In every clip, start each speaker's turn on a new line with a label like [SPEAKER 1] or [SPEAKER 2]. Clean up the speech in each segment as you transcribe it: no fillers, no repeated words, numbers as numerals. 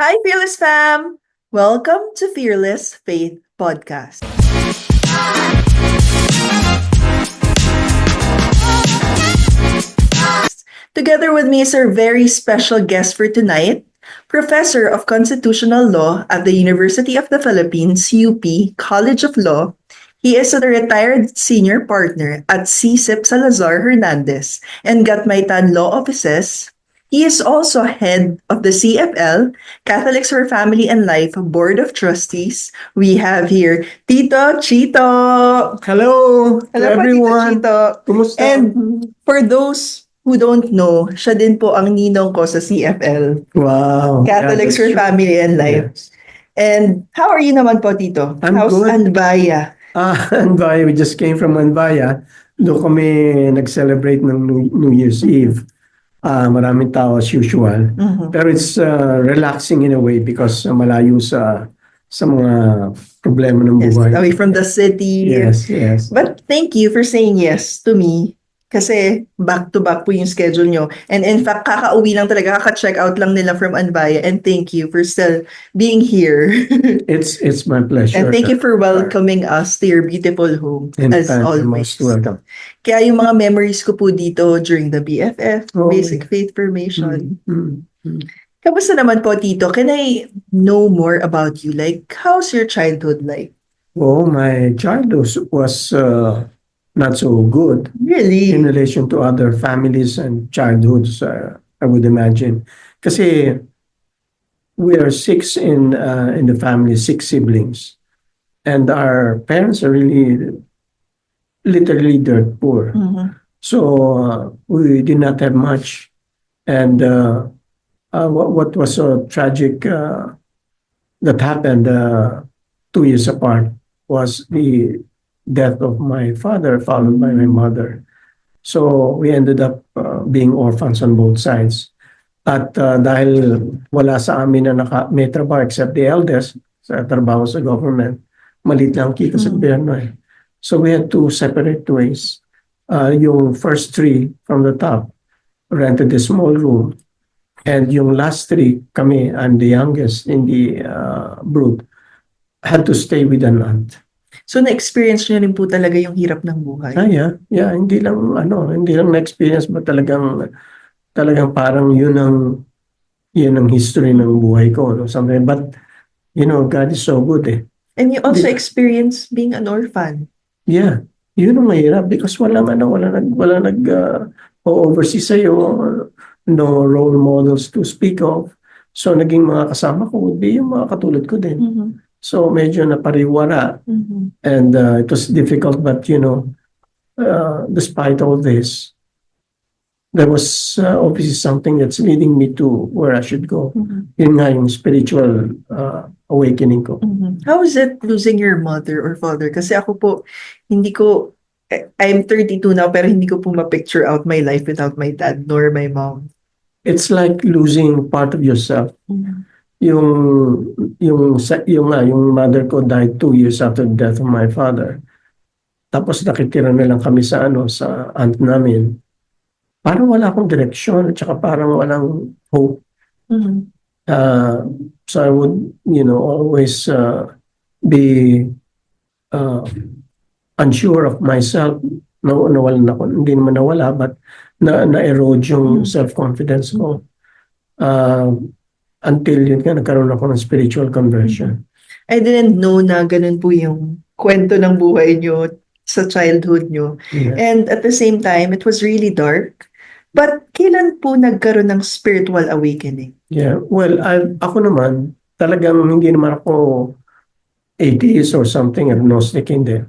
[SPEAKER 1] Hi, Fearless Fam! Welcome to Fearless Faith Podcast. Together with me is our very special guest for tonight, Professor of Constitutional Law at the University of the Philippines, UP College of Law. He is a retired senior partner at CSIP Salazar Hernandez and Gatmaitan Law Offices. He is also head of the CFL, Catholics for Family and Life Board of Trustees. We have here Tito Chito.
[SPEAKER 2] Hello to
[SPEAKER 1] Hello po, Tito
[SPEAKER 2] everyone.
[SPEAKER 1] Chito.
[SPEAKER 2] Kumusta?
[SPEAKER 1] And for those who don't know, siya din po ang ninong ko sa CFL,
[SPEAKER 2] Wow.
[SPEAKER 1] Catholics for
[SPEAKER 2] that's true.
[SPEAKER 1] Family and Life.
[SPEAKER 2] Yes.
[SPEAKER 1] And how are you naman po, Tito?
[SPEAKER 2] I'm
[SPEAKER 1] How's
[SPEAKER 2] good.
[SPEAKER 1] Anbaya?
[SPEAKER 2] Anbaya, we just came from Anbaya. Doon kami nag-celebrate ng New Year's Eve. Maraming tao as usual. Pero it's relaxing in a way because malayo sa mga problema ng
[SPEAKER 1] Yes,
[SPEAKER 2] buhay.
[SPEAKER 1] away from the city.
[SPEAKER 2] Yes.
[SPEAKER 1] But thank you for saying yes to me. Kasi back-to-back po yung schedule nyo. And in fact, kakauwi lang talaga, kaka-check out lang nila from Anbaya. And thank you for still being here.
[SPEAKER 2] It's my pleasure.
[SPEAKER 1] And thank you for welcoming us to your beautiful home,
[SPEAKER 2] And
[SPEAKER 1] as
[SPEAKER 2] you're
[SPEAKER 1] always.
[SPEAKER 2] most welcome.
[SPEAKER 1] Kaya yung mga memories ko po dito during the BFF,
[SPEAKER 2] Oh.
[SPEAKER 1] Basic Faith Formation.
[SPEAKER 2] Mm.
[SPEAKER 1] Kamusta naman po, Tito? Can I know more about you? Like, how's your childhood like?
[SPEAKER 2] Oh, my childhood was not so good
[SPEAKER 1] Really?
[SPEAKER 2] in relation to other families and childhoods, I would imagine. Kasi we are six in the family, six siblings. And our parents are really literally dirt poor. So we did not have much. And what was so tragic that happened 2 years apart was the death of my father, followed by my mother. So we ended up being orphans on both sides. At dahil wala sa amin na may trabaho except the eldest sa trabaho sa government, maliit lang kita sa gobyerno eh. So we had to separate ways. Yung first three from the top rented a small room. And yung last three, kami, I'm the youngest in the brood, had to stay with an aunt.
[SPEAKER 1] So, na-experience nyo rin po talaga yung hirap ng buhay?
[SPEAKER 2] Yeah, hindi lang na-experience ba talagang parang yun ang history ng buhay ko, no? Something, but God is so good eh.
[SPEAKER 1] And you also experienced being an orphan?
[SPEAKER 2] Yeah, yun ang mahirap because wala nag oversee sa'yo, no role models to speak of. So naging mga kasama ko would be yung mga katulad ko din. So medyo napariwara. And it was difficult, but despite all this, there was obviously something that's leading me to where I should go. Yun nga yung spiritual awakening ko.
[SPEAKER 1] How is it losing your mother or father? Kasi ako po, I'm 32 now, pero hindi ko po ma-picture out my life without my dad nor my mom.
[SPEAKER 2] It's like losing part of yourself. Yung mother ko died 2 years after the death of my father. Tapos nakitira na lang kami sa aunt namin. Parang wala akong direksyon at saka parang walang hope. So I would, always be unsure of myself. Nawalan ako, hindi naman nawala, but na-erode yung self-confidence ko. Until yun nga, nagkaroon ako ng spiritual conversion.
[SPEAKER 1] I didn't know na ganun po yung kwento ng buhay nyo sa childhood nyo.
[SPEAKER 2] Yeah.
[SPEAKER 1] And at the same time, it was really dark. But kailan po nagkaroon ng spiritual awakening?
[SPEAKER 2] Yeah, well, ako naman, talagang hindi naman ako atheist or something, agnostic, hindi.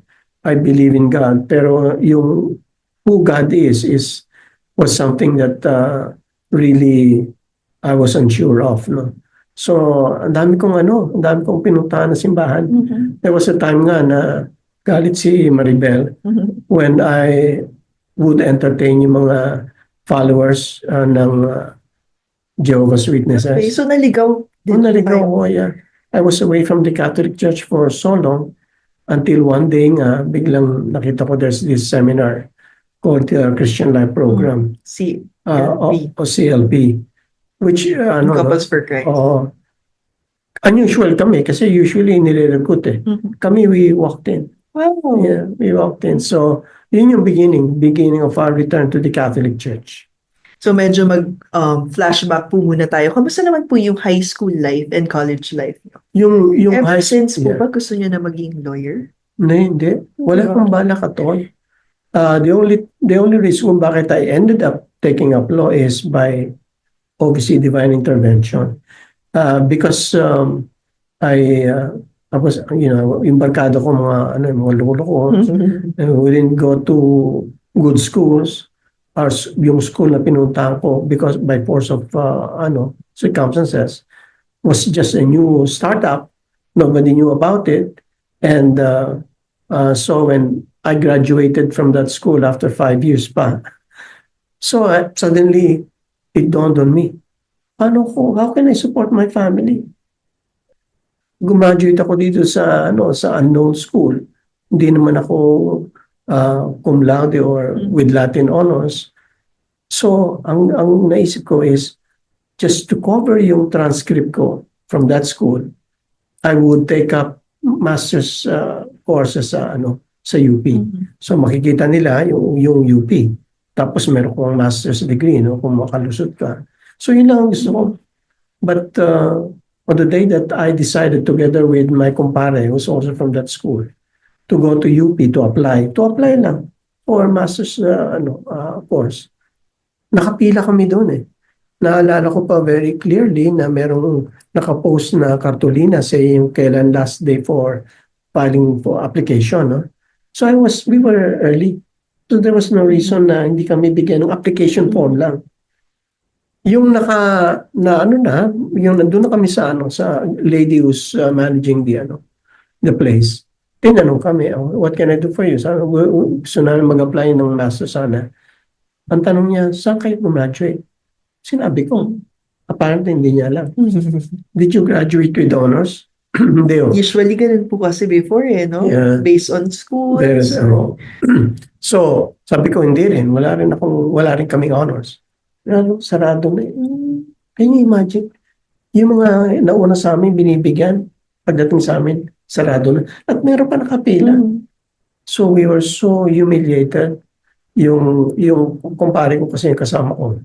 [SPEAKER 2] I believe in God, pero yung who God was something that really I was unsure of, no. So, ang dami kong pinuntahan na simbahan. There was a time nga na galit si Maribel when I would entertain yung mga followers ng Jehovah's Witnesses.
[SPEAKER 1] Okay, so naligaw din
[SPEAKER 2] Naligaw
[SPEAKER 1] kayo.
[SPEAKER 2] ko, yeah. I was away from the Catholic Church for so long until one day nga, biglang nakita ko there's this seminar called Christian Life Program.
[SPEAKER 1] CLP.
[SPEAKER 2] O CLP. Which,
[SPEAKER 1] Couples for Christ.
[SPEAKER 2] Oo. Unusual kami kasi usually nire-recruit eh.
[SPEAKER 1] Mhm.
[SPEAKER 2] Kami, we walked in.
[SPEAKER 1] Wow.
[SPEAKER 2] Yeah, we walked in. So, yun yung beginning of our return to the Catholic Church.
[SPEAKER 1] So medyo flashback po muna tayo. Kamusta naman po yung high school life and college life niyo?
[SPEAKER 2] Yung
[SPEAKER 1] Ever
[SPEAKER 2] high
[SPEAKER 1] since po
[SPEAKER 2] yeah.
[SPEAKER 1] ba gusto niyo na maging lawyer?
[SPEAKER 2] No, hindi. Wala akong balak at all. The only reason bakit I ended up taking up law is by obviously divine intervention. Because I was, yung barkada ko mga lolo ko, we didn't go to good schools. Yung school na pinuntahan ko because by force of circumstances was just a new startup. Nobody knew about it. And so when I graduated from that school after 5 years pa, so suddenly it dawned on me, how can I support my family? Gumraduate ako dito sa unknown school. Hindi naman ako cum laude or with Latin honors. So, ang naisip ko is just to cover yung transcript ko from that school, I would take up master's courses sa UP. So, makikita nila yung UP. Tapos meron kong master's degree, kung makalusot ka. So, yun lang ang gusto ko. But on the day that I decided together with my kumpare, who's also from that school, to go to UP to apply lang for master's course. Nakapila kami doon eh. Naalala ko pa very clearly na merong nakapost na kartulina saying kailan last day for filing for application. No? So we were early. So there was no reason na hindi kami bigyan ng application form lang. Yung yung nandun na kami sa lady who's managing the place. Tinanong kami, what can I do for you? Gusto namin mag-apply ng master sana. Ang tanong niya, saan kayo graduate? Sinabi ko, apparently hindi niya alam. Did you graduate with honors? Hindi.
[SPEAKER 1] Usually ganun po kasi before no?
[SPEAKER 2] Yeah.
[SPEAKER 1] Based on schools.
[SPEAKER 2] So, sabi ko hindi rin. Wala rin kaming honors. Sarado na yun. Can you imagine? Yung mga nauna sa amin, binibigyan. Pagdating sa amin, sarado na. At meron pa nakapila. So, we were so humiliated. Yung kumpare ko kasi yung kasama ko,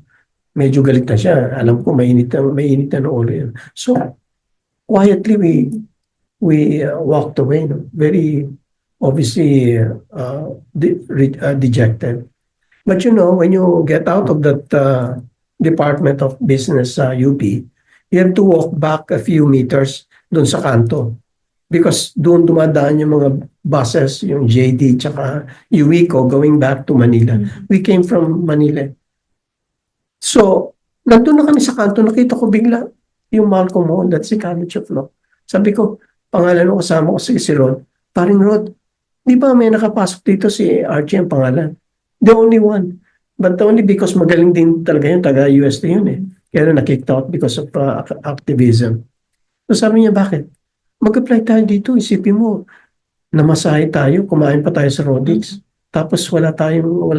[SPEAKER 2] medyo galit na siya. Alam ko, mainit na ulo yun. So, quietly, we walked away. No? Very, obviously, dejected. But when you get out of that Department of Business UP, you have to walk back a few meters doon sa kanto. Because doon dumadaan yung mga buses, yung JD, tsaka UWICO going back to Manila. We came from Manila. So, nandun na kami sa kanto, nakita ko bigla yung Malcolm Hall, that's the College of Law. Sabi ko, pangalan ko kasama ko si Rod. Paring Rod, di ba may nakapasok dito si Archie ang pangalan? The only one. But only because magaling din talaga yun, taga-UST yun eh. Kaya na-kicked out because of activism. So sabi niya, bakit? Mag-apply tayo dito, isipin mo, namasahe tayo, kumain pa tayo sa Rodix, tapos wala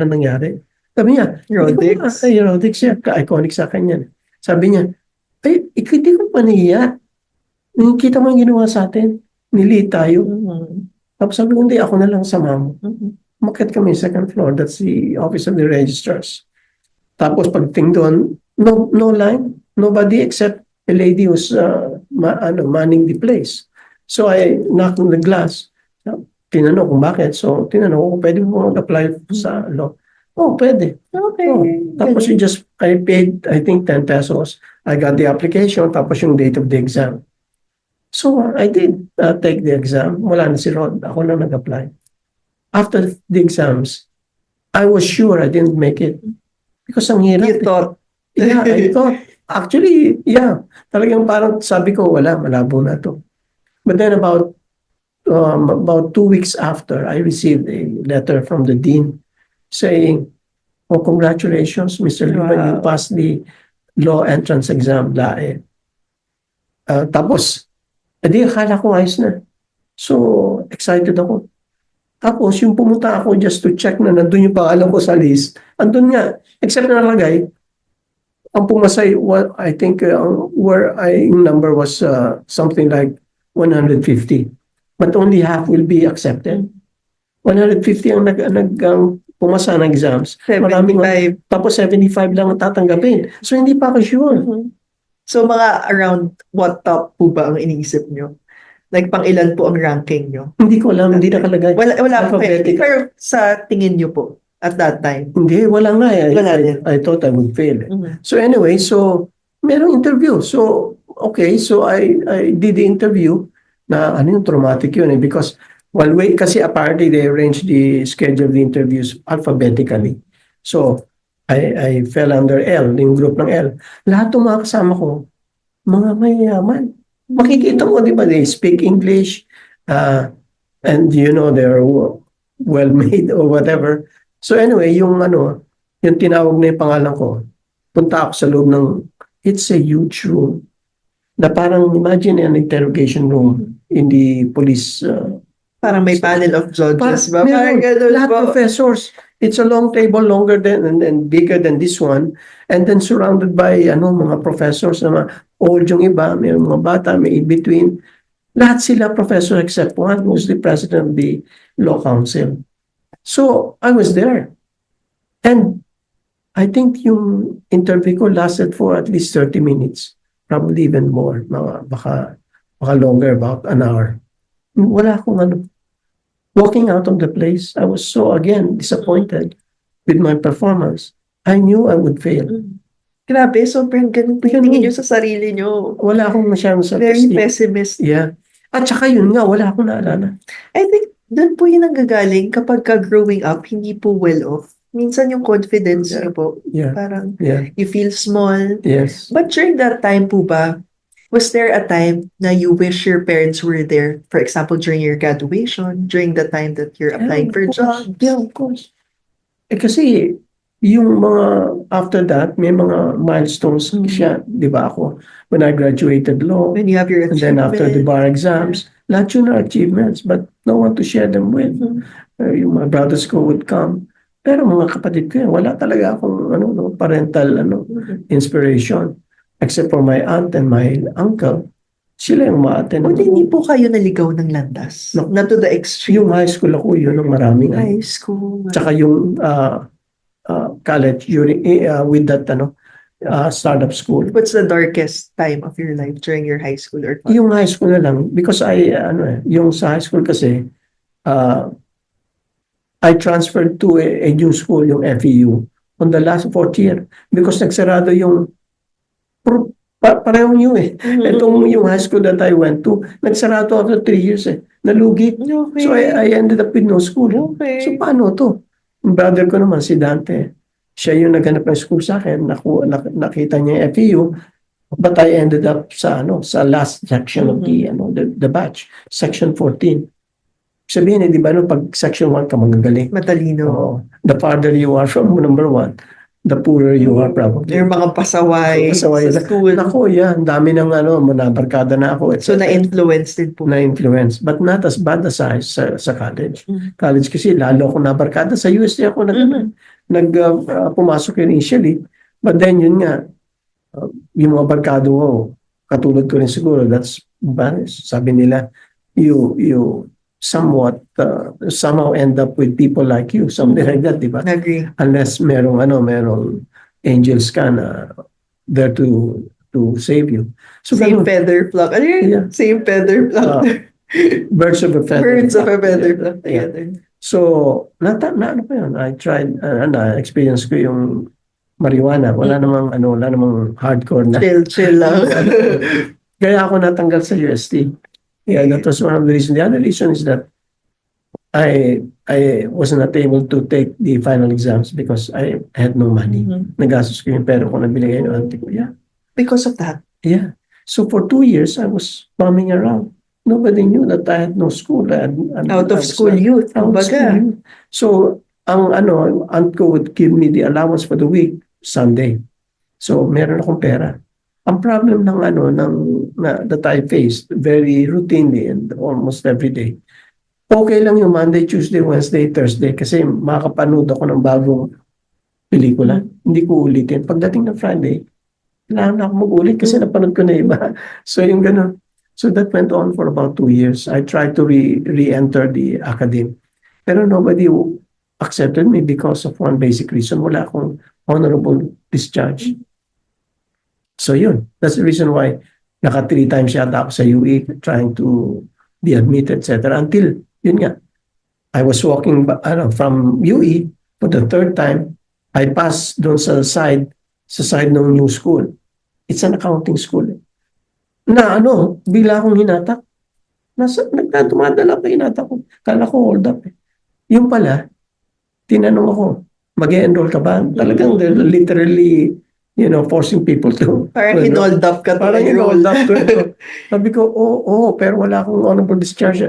[SPEAKER 2] nangyari. Sabi niya, Rodix siya, ka-iconic sa akin yan. Sabi niya, hindi ko pa nahiya. Kita mo yung ginawa sa atin, niliit tayo. Tapos sabi ko, hindi, ako na lang sama mo. Umakyat kami second floor, that's the office of the registrars. Tapos pagting doon, no line, nobody except a lady who's manning the place. So I knocked on the glass. Tinanong kung bakit. So tinanong ko, pwede mo mag-apply sa law? Oh, pwede.
[SPEAKER 1] Okay.
[SPEAKER 2] Tapos I paid, I think 10 pesos. I got the application, tapos yung date of the exam. So I did take the exam. Wala na si Rod. Ako lang nag-apply. After the exams, I was sure I didn't make it. Because ang hirap.
[SPEAKER 1] You thought?
[SPEAKER 2] Yeah, I thought. Actually, yeah. Talagang parang sabi ko, malabo na to. But then about 2 weeks after, I received a letter from the dean saying, oh, congratulations, Mr. Liman, you passed the law entrance exam. Tapos, akala ko ayos na. So, excited ako. Tapos, yung pumunta ako just to check na nandun yung pangalan ko sa list, andun nga, except na nalagay, ang pumasay, I think, yung number was something like 150. But only half will be accepted. 150 ang ang pumasa ng exams. Maraming,
[SPEAKER 1] 75.
[SPEAKER 2] tapos 75 lang ang tatanggapin. So, hindi pa ako sure.
[SPEAKER 1] So, mga around what top po ba ang iniisip nyo? Like, pang ilan po ang ranking nyo?
[SPEAKER 2] Hindi ko alam, hindi nakalagay.
[SPEAKER 1] Wala po kayo.
[SPEAKER 2] Alphabetic.
[SPEAKER 1] Pero sa tingin nyo po, at that time.
[SPEAKER 2] Hindi, wala nga.
[SPEAKER 1] Wala din.
[SPEAKER 2] I thought I would fail.
[SPEAKER 1] Mhm.
[SPEAKER 2] So anyway, so merong interview. So, okay, so I did the interview na ano yung traumatic yun because kasi apparently they arranged the schedule of the interviews alphabetically. So, I fell under L, yung group ng L. Lahat ng mga kasama ko, mga mayayaman. Makikita mo, di ba, they speak English, and you know, they're well-made or whatever. So anyway, yung tinawag na yung pangalan ko, punta ako sa loob ng, it's a huge room, na parang imagine an interrogation room in the police.
[SPEAKER 1] Parang may panel of judges ba? Parang
[SPEAKER 2] Meron,
[SPEAKER 1] ganun
[SPEAKER 2] lahat
[SPEAKER 1] po.
[SPEAKER 2] professors. It's a long table, longer than and bigger than this one, and then surrounded by mga professors na old yung iba, may mga bata, may in between. Lahat sila professor except one who's the president of the law council. So I was there, and I think yung interview ko lasted for at least 30 minutes, probably even more, baka longer, about an hour. Wala akong walking out of the place, I was so, again, disappointed with my performance. I knew I would fail.
[SPEAKER 1] Grabe, sobrang ganun po yung tingin nyo sa sarili nyo.
[SPEAKER 2] Wala akong masyadong
[SPEAKER 1] Very
[SPEAKER 2] self-esteem.
[SPEAKER 1] pessimist.
[SPEAKER 2] Yeah. At saka yun nga, wala akong naalala.
[SPEAKER 1] I think doon po yun ang gagaling kapag growing up, hindi po well off. Minsan yung confidence nyo po,
[SPEAKER 2] Yeah.
[SPEAKER 1] parang
[SPEAKER 2] Yeah.
[SPEAKER 1] you feel small.
[SPEAKER 2] Yes.
[SPEAKER 1] But during that time po ba, was there a time na you wish your parents were there? For example, during your graduation, during the time that you're applying for jobs?
[SPEAKER 2] Yeah, of course. Kasi, yung mga, after that, may mga milestones siya, di ba ako? When I graduated law,
[SPEAKER 1] When you have your
[SPEAKER 2] and then after the
[SPEAKER 1] achievement.
[SPEAKER 2] bar exams, lahat yun are achievements, but no one to share them with. Yung mga brothers ko would come. Pero mga kapatid ko yan, wala talaga akong parental inspiration. Except for my aunt and my uncle. Sila yung ma-attend.
[SPEAKER 1] Buti hindi po kayo naligaw ng landas?
[SPEAKER 2] No.
[SPEAKER 1] Not to the extreme.
[SPEAKER 2] Yung high school ako, yun ang maraming.
[SPEAKER 1] High school.
[SPEAKER 2] Tsaka yung college during with that startup school.
[SPEAKER 1] What's the darkest time of your life during your high school or college?
[SPEAKER 2] Yung high school na lang because yung sa high school kasi I transferred to a new school, yung FEU, on the last fourth year because nagsarado yung parehong new Itong yung high school that I went to, nagsarado after 3 years Nalugi.
[SPEAKER 1] Okay.
[SPEAKER 2] So I ended up with no school.
[SPEAKER 1] Okay.
[SPEAKER 2] So paano to? Yung brother ko naman, si Dante, siya yung naghanap ng school sa akin, nakita niya yung FEU, but I ended up sa last section of the batch, section 14. Sabihin di ba pag section 1 ka magagaling.
[SPEAKER 1] Matalino.
[SPEAKER 2] Oo. The farther you are from number 1, the poorer you are probably.
[SPEAKER 1] Yung mga pasaway sa school.
[SPEAKER 2] Ako, yan. Dami ng manabarkada na ako.
[SPEAKER 1] So, na-influence din po.
[SPEAKER 2] Na-influence. But not as bad as sa college. College kasi lalo ako nabarkada. Sa UST ako pumasok initially. But then, yun nga, yung mga barkado ko, katulad ko rin siguro, sabi nila, you somewhat somehow end up with people like you, something like that, di ba?
[SPEAKER 1] Agree.
[SPEAKER 2] Unless merong angels ka na there to save you. So
[SPEAKER 1] Same feather flock. Ano yun?
[SPEAKER 2] Yeah.
[SPEAKER 1] Same feather flock.
[SPEAKER 2] birds of a feather.
[SPEAKER 1] Birds of a feather flock together.
[SPEAKER 2] So, na ano pa yun? I tried, experience ko yung marijuana. Wala namang hardcore na.
[SPEAKER 1] Chill lang.
[SPEAKER 2] Kaya ako natanggal sa UST. Yeah, that was one of the reasons. The other reason is that I was not able to take the final exams because I had no money. Nagastos ko yung pera ko na binigay ng auntie ko. Yeah.
[SPEAKER 1] Because of that.
[SPEAKER 2] Yeah. So for 2 years, I was bumming around. Nobody knew that I had no school.
[SPEAKER 1] Out of school youth. Kumbaga.
[SPEAKER 2] So, ang aunt ko would give me the allowance for the week, Sunday. So, meron akong pera. Ang problem that I faced very routinely and almost every day. Okay lang yung Monday, Tuesday, Wednesday, Thursday kasi makakapanood ako ng bagong pelikula. Hindi ko ulitin. Pagdating ng Friday, kailangan na ako mag-ulit kasi napanood ko na iba. So yung gano'n. So that went on for about 2 years. I tried to re-enter the academy. Pero nobody accepted me because of one basic reason. Wala akong honorable discharge. So yun, that's the reason why naka 3 times yata ako sa UE trying to be admitted, etc. Until, yun nga, I was walking from UE for the third time. I passed doon sa side ng new school. It's an accounting school. Na bigla akong hinatak. Dumadala ko hinatak ko. Kala ko hold up. Yung pala, tinanong ako, mag-e-enroll ka ba? Talagang they're literally, forcing people to.
[SPEAKER 1] Parang hinold up ka to
[SPEAKER 2] Parang
[SPEAKER 1] enroll.
[SPEAKER 2] hinold up to enroll. Sabi ko, oo, pero wala akong honorable discharge.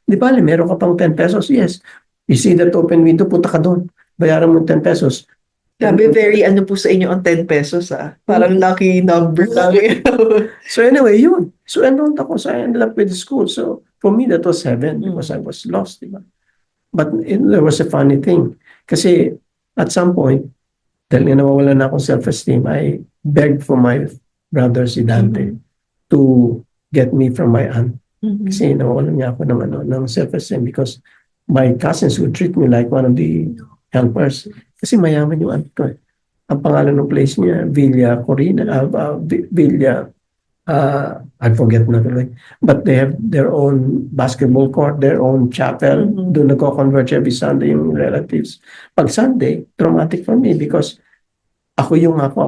[SPEAKER 2] Di ba, meron ka pang 10 pesos? Yes. You see that open window, punta ka doon. Bayaran mo 10 pesos.
[SPEAKER 1] Sabi, very ano po sa inyo ang 10 pesos Parang lucky number lang.
[SPEAKER 2] So anyway, yun. So enrolled ako. So I ended up with the school. So for me, that was heaven because I was lost. Diba? But there was a funny thing. Kasi at some point, dahil nga nawawalan na akong self-esteem, I begged for my brother, si Dante, to get me from my aunt. Kasi nawawalan niya ako ng self-esteem because my cousins would treat me like one of the helpers. Kasi mayaman yung aunt ko. Ang pangalan ng place niya, Villa Corina, Villa, I forget na tuloy. But they have their own basketball court, their own chapel. Doon nagko-converge every Sunday yung relatives. Pag Sunday, traumatic for me because ako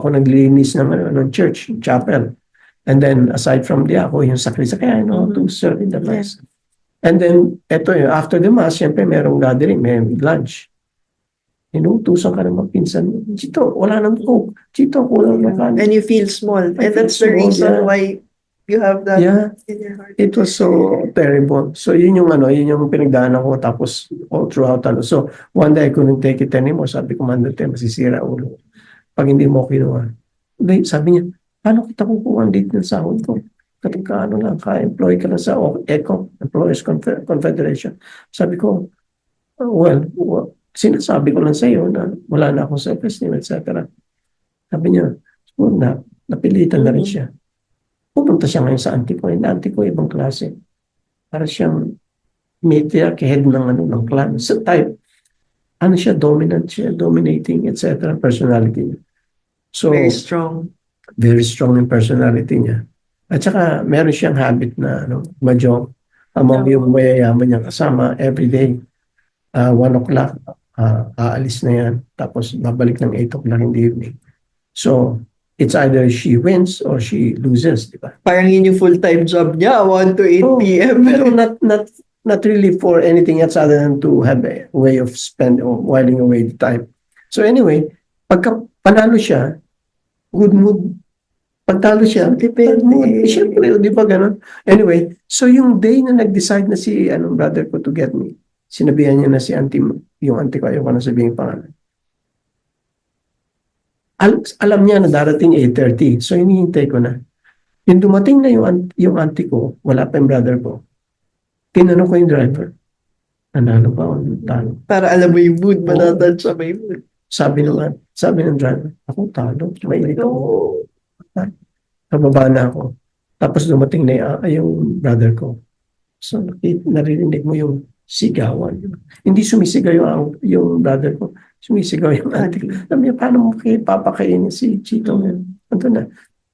[SPEAKER 2] naglilinis ng church, chapel. And then aside from ako yung sakrisya, kaya I know how to serve in the mass. And then, after the mass, syempre merong gathering, may lunch. Inuutusan ka ng mga pinsan mo. Chito, wala nang coke. Chito, kulang na kanin.
[SPEAKER 1] And you feel small. And that's the reason why you have that in your heart.
[SPEAKER 2] It was so terrible. So yun yung pinagdaanan ko tapos all throughout. So one day I couldn't take it anymore. Sabi ko, Mandate, masisira ulo. Pag hindi mo kinuha. Sabi niya, paano kita kukuha dito ng sahod ko? Kapag ka-employee ka lang sa ECO, Employers Confederation. Sabi ko, well, sinasabi ko lang sa iyo na wala na akong self-esteem, etc. Sabi niya, napilitan na rin siya. Pupunta siya ngayon sa auntie ko. Yung auntie ko, ibang klase. Para siyang matriarch, head ng clan. Sa type, siya, dominating, etc. personality niya. So,
[SPEAKER 1] Very strong.
[SPEAKER 2] Very strong in personality niya. At saka, meron siyang habit na, majong among yung mayayaman niya kasama everyday. 1 o'clock, aalis na yan. Tapos babalik ng 8 o'clock in the evening. So, it's either she wins or she loses, di ba?
[SPEAKER 1] Parang yun yung full-time job niya, 1 to 8 p.m.
[SPEAKER 2] Pero not really for anything else other than to have a way of whiling away the time. So anyway, pagka panalo siya, good mood. Pagtalo siya, bad mood. Siyempre, di ba ganun? Anyway, so yung day na nag-decide na si brother ko to get me, sinabihan niya na si yung auntie ko, ayaw ko na sabihin pangalan. Alam niya na darating 8:30, so hinihintay ko na. Yung dumating na yung auntie ko, wala pa yung brother ko, tinanong ko yung driver, nanalo ba o talo?
[SPEAKER 1] Para alam mo yung mood, manatansya mo yung mood.
[SPEAKER 2] Sabi ng driver, ako talo, mainit ako. Nababa na ako. Tapos dumating na yung brother ko. So naririnig mo yung sigawan. Hindi sumisigaw yung brother ko. Sumisigaw yung auntie. Sabi niya, paano mo papakainin si Chito? Ito na.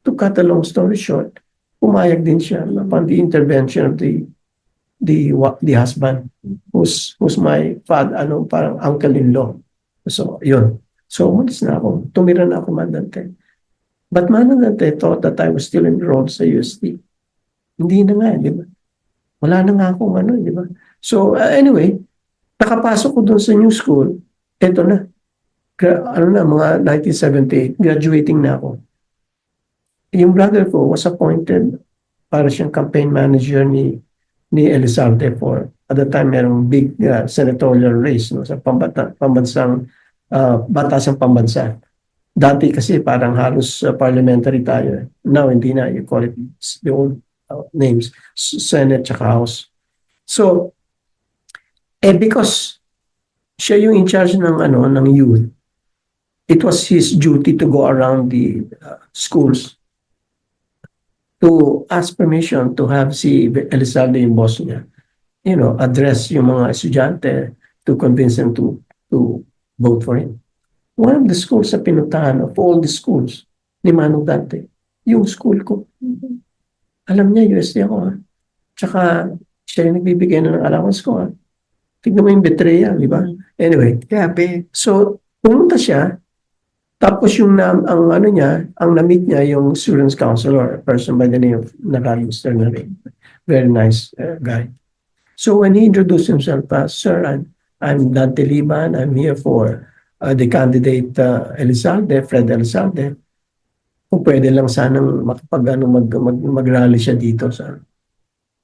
[SPEAKER 2] To cut a long story short, pumayag din siya upon the intervention of the husband who's my father, parang uncle-in-law. So, yun. So, umalis na ako. Tumira na ako, Mandante. But Mandante thought that I was still enrolled sa UST. Hindi na nga, di ba? Wala na nga akong di ba? So, anyway, nakapasok ko doon sa new school. Eto na. Mga 1978, graduating na ako. Yung brother ko was appointed para siyang campaign manager ni Elizalde for, at the time, merong big senatorial race sa pambansang batasang pambansa. Dati kasi parang halos parliamentary tayo. Now, hindi na. You call it the old names, Senate tsaka House. So, because siya yung in charge ng youth, it was his duty to go around the schools to ask permission to have si Elizalde yung boss niya, address yung mga estudyante to convince them to vote for him. One of the schools sa pinuntahan of all the schools ni Manong Dante, yung school ko. Alam niya, UST ako ha. Tsaka siya yung nagbibigay na ng allowance ko ha. Tignan mo yung betrayal, di ba? Anyway,
[SPEAKER 1] Grabe.
[SPEAKER 2] so pumunta siya, tapos yung ang ano niya, ang na-meet niya yung students counselor, a person by the name of Naral Mr. Nari. Very nice guy. So when he introduced himself, Sir, I'm Dante Liban. I'm here for the candidate Elizalde, Fred Elizalde. Kung pwede lang sanang mag-rally siya dito.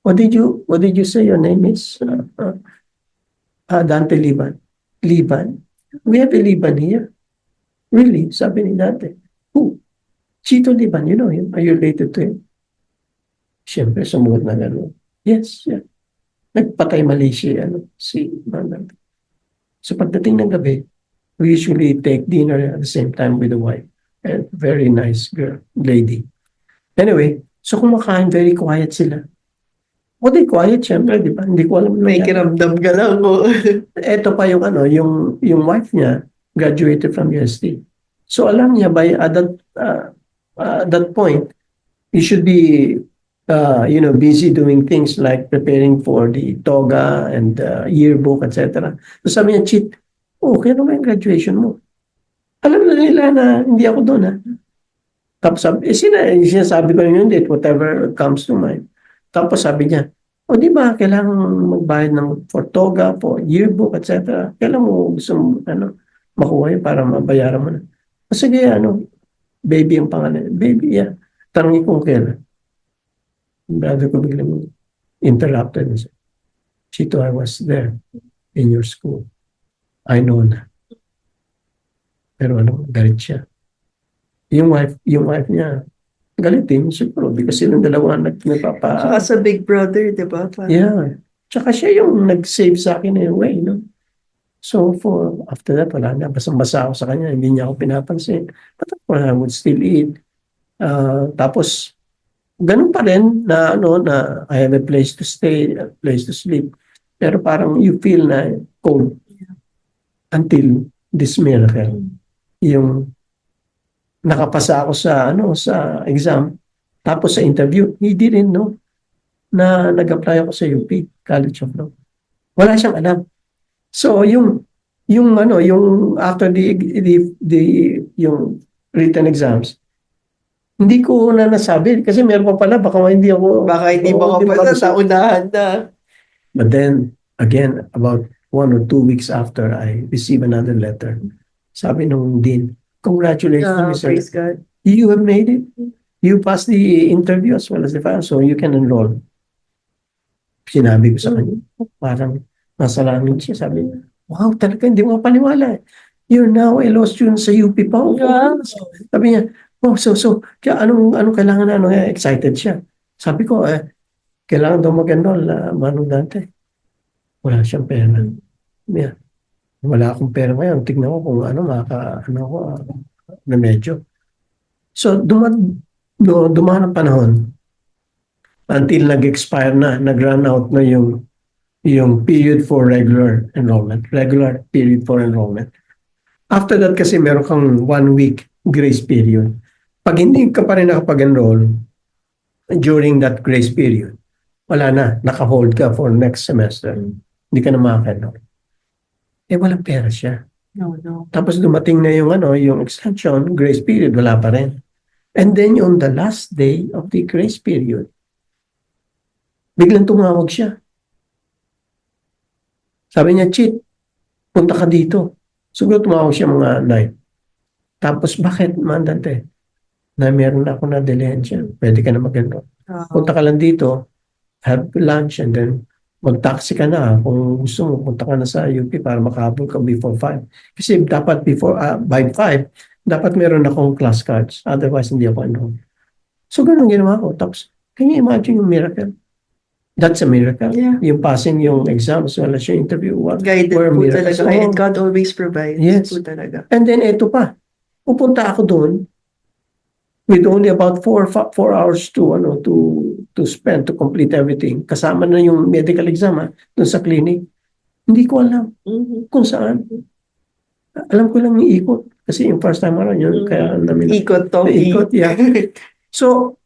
[SPEAKER 2] What did you say your name is? Dante Liban. Liban? We have a Liban here. Really? Sabi ni Dante. Who? Chito Liban, you know him? Are you related to him? Siyempre, sumuot na gano'n. Yes, yeah. Nagpatay mali si Dante. So pagdating ng gabi, we usually take dinner at the same time with the wife. And very nice girl, lady. Anyway, so kumakain, very quiet sila. O di quiet, syempre, di ba? Hindi ko alam.
[SPEAKER 1] May kiramdam ka lang ko.
[SPEAKER 2] Ito pa yung yung wife niya graduated from UST. So alam niya at that point, you should be busy doing things like preparing for the toga and yearbook, etc. So sabi niya, Chit, kaya naman yung graduation mo. Alam na nila na hindi ako doon ha. Tapos sinasabi ko yung date, whatever comes to mind. Tapos sabi niya, di ba, kailangan magbayad for toga, for yearbook, etc. Kailangan mo gusto makuha yun para mabayaran mo na. Sige, baby ang pangalan. Baby, yeah. Tanongin kung kailan. Brother ko biglang interrupted. Chito, I was there in your school. I know na. Pero galit siya. Yung wife niya, galit din siguro because silang dalawa nagpapa...
[SPEAKER 1] Saka sa Big Brother, di ba?
[SPEAKER 2] Yeah. Tsaka siya yung nag-save sa akin in a way, So after that, wala na. Basang-basa ako sa kanya. Hindi niya ako pinapansin. But I would still eat. Tapos, ganun pa rin na I have a place to stay, a place to sleep. Pero parang you feel na cold until this miracle. Yung nakapasa ako sa exam. Tapos sa interview, he didn't know na nag-apply ako sa UP, College of Law. Wala siyang alam. So yung after yung written exams, hindi ko na nasabi kasi meron pa pala baka hindi
[SPEAKER 1] ba pala sa unahan na.
[SPEAKER 2] But then again, about 1 or 2 weeks after, I received another letter. Sabi nung dean, congratulations, Mr.
[SPEAKER 1] Praise God.
[SPEAKER 2] You have made it. You passed the interview as well as the final, so you can enroll. Sinabi ko sa kanya, parang nasa langit siya. Sabi niya, wow, talaga, hindi mo paniwala. You're now a law student sa UP pa.
[SPEAKER 1] Yeah.
[SPEAKER 2] Sabi niya, so kaya anong kailangan excited siya. Sabi ko, kailangan daw mag-enroll Manong Dante. Wala siyang pera. Yeah. Wala akong pera ngayon. Tignan ko kung na medyo. So, dumaan ang panahon until nag-expire na, nag-run out na yung period for regular period for enrollment. After that kasi meron kang 1 week grace period. Pag hindi ka pa rin nakapag-enroll during that grace period, wala na, naka-hold ka for next semester. Hindi ka na makaka-enroll. Walang pera siya.
[SPEAKER 1] No.
[SPEAKER 2] Tapos dumating na yung extension, grace period, wala pa rin. And then on the last day of the grace period, biglang tumawag siya. Sabi niya, Chit, punta ka dito. Siguro tumawag siya mga 9. Tapos, bakit, Mandante? Na meron na ako na dilihensya. Pwede ka na mag-enroll. Punta ka lang dito, have lunch, and then mag-taxi ka na. Kung gusto mo, punta ka na sa UP para makahabol ka before 5. Kasi dapat by 5, dapat meron akong class cards. Otherwise, hindi ako enroll. So, ganun ginawa ko. Tapos, can you imagine yung miracle? That's a miracle.
[SPEAKER 1] Yeah.
[SPEAKER 2] Yung passing yung exam as well as yung interview.
[SPEAKER 1] Guided
[SPEAKER 2] were
[SPEAKER 1] po
[SPEAKER 2] miracles.
[SPEAKER 1] talaga. And God always provides
[SPEAKER 2] Yes.
[SPEAKER 1] po talaga.
[SPEAKER 2] And then ito pa, pupunta ako doon with only about 4 hours to spend to complete everything. Kasama na yung medical exam doon sa clinic. Hindi ko alam kung saan. Alam ko lang yung ikot. Kasi yung first time around yun, kaya namin
[SPEAKER 1] Ikot to.
[SPEAKER 2] ikot, yeah. So,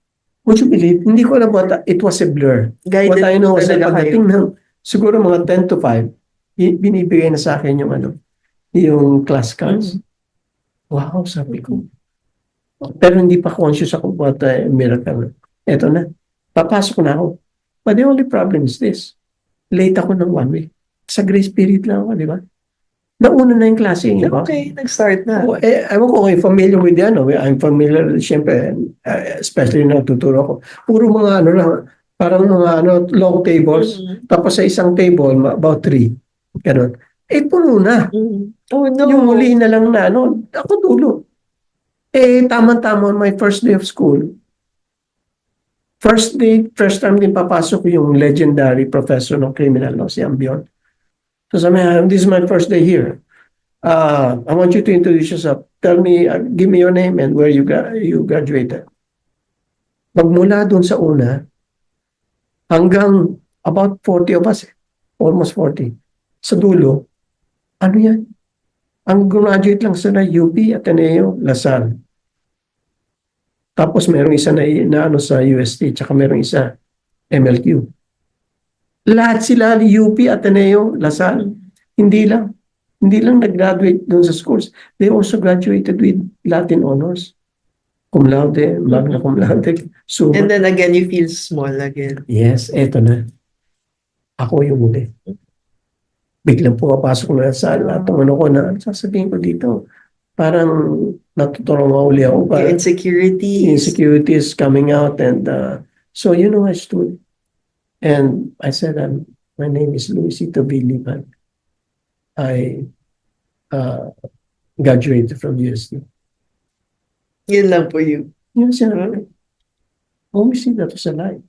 [SPEAKER 2] would you believe, hindi ko alam what, it was a blur. What
[SPEAKER 1] Guided
[SPEAKER 2] I know
[SPEAKER 1] po
[SPEAKER 2] was that
[SPEAKER 1] talaga
[SPEAKER 2] pagdating ng siguro mga 10 to 5, binibigay na sa akin yung yung class cards. Wow, sabi ko. Pero hindi pa conscious ako what a miracle. Eto na, papasok na ako. But the only problem is this. Late ako ng 1 week. Sa grace period lang ako, di ba? Nauna na yung klase, di ba?
[SPEAKER 1] Okay, nag-start na.
[SPEAKER 2] Ewan ko kung familiar with yan. I'm familiar, siyempre, especially na tuturo ko. Puro mga lang, parang mga long tables. Tapos sa isang table, about 3. Ganun. Puno na.
[SPEAKER 1] Oh no.
[SPEAKER 2] Yung huli na lang na, ako dulo. Tama-tama on my first day of school. First time din papasok yung legendary professor ng criminal law, si Ambion. So sabi niya, this is my first day here. I want you to introduce yourself. Tell me, give me your name and where you graduated. Magmula doon sa una, hanggang about 40 of us, almost 40. Sa dulo, ano yan? Ang graduate lang sila, UP, Ateneo, Lasal. Tapos merong isa na sa UST, tsaka merong isa, MLQ. Lahat sila, UP, Ateneo, Lasal. Hindi lang nag-graduate doon sa schools. They also graduated with Latin honors. Cum laude, magna cum laude, summa.
[SPEAKER 1] And then again, you feel small again.
[SPEAKER 2] Yes, eto na. Ako yung huli. Biglang pumapasok na sa lahat ng ko na sasabihin ko dito. Parang natuturong mauli ako.
[SPEAKER 1] Your insecurities.
[SPEAKER 2] Insecurities coming out and so I stood. And I said, my name is Luisito Biliban. I graduated from UST.
[SPEAKER 1] Yun lang po you.
[SPEAKER 2] Yun siya. Always see that was a lie.